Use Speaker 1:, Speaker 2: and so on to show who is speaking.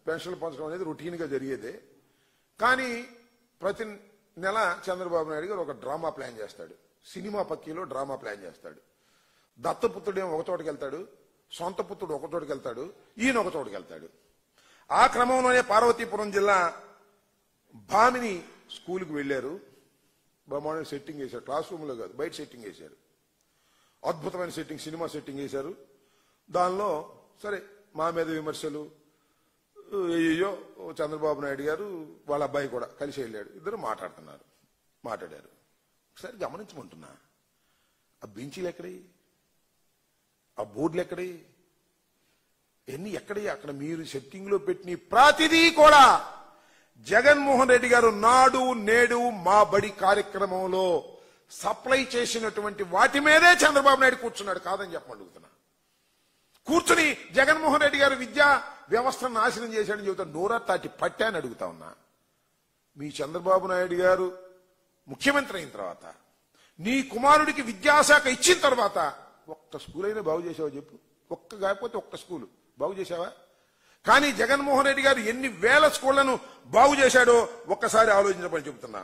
Speaker 1: పెన్షన్లు పంచడం అనేది రొటీన్గా జరిగేదే. కానీ ప్రతి నెల చంద్రబాబు నాయుడు గారు ఒక డ్రామా ప్లాన్ చేస్తాడు. సినిమా పక్కీలో డ్రామా ప్లాన్ చేస్తాడు. దత్తపుత్రుడేమో ఒక చోటుకి వెళ్తాడు, సొంత పుత్రుడు ఒక చోటుకి వెళ్తాడు, ఈయన ఒక చోటుకి వెళ్తాడు. ఆ క్రమంలోనే పార్వతీపురం జిల్లా భామిని స్కూల్కి వెళ్ళారు. బ్రహ్మాండ సెట్టింగ్ వేశారు, క్లాస్ రూమ్లో కాదు బయట సెట్టింగ్ వేశారు. అద్భుతమైన సెట్టింగ్, సినిమా సెట్టింగ్ వేశారు. దానిలో సరే మా మీద విమర్శలు, అయ్యో చంద్రబాబు నాయుడు గారు వాళ్ళ అబ్బాయి కూడా కలిసి వెళ్ళాడు. ఇద్దరు మాట్లాడారు. ఒకసారి గమనించమంటున్నా, ఆ బెంచీలు ఎక్కడి, ఆ బోర్డులు ఎక్కడి, ఎన్ని ఎక్కడి, అక్కడ మీరు సెట్టింగ్ లో పెట్టిన ప్రతిదీ కూడా జగన్మోహన్ రెడ్డి గారు నాడు నేడు మా బడి కార్యక్రమంలో సప్లై చేసినటువంటి వాటి మీదే చంద్రబాబు నాయుడు కూర్చున్నాడు. కాదని చెప్పమడుగుతున్నా. కూర్చుని జగన్మోహన్ రెడ్డి గారు విద్యా వ్యవస్థను నాశనం చేశాడని చెబుతా నోరా తాటి పట్టా అని అడుగుతా ఉన్నా. మీ చంద్రబాబు నాయుడు గారు ముఖ్యమంత్రి అయిన తర్వాత, నీ కుమారుడికి విద్యాశాఖ ఇచ్చిన తర్వాత ఒక్క స్కూల్ అయినా బాగు చేసావా చెప్పు? కాకపోతే ఒక్క స్కూలు బాగు చేశావా? కానీ జగన్మోహన్ రెడ్డి గారు ఎన్ని వేల స్కూళ్లను బాగు చేశాడో ఒక్కసారి ఆలోచించమని చెబుతున్నా.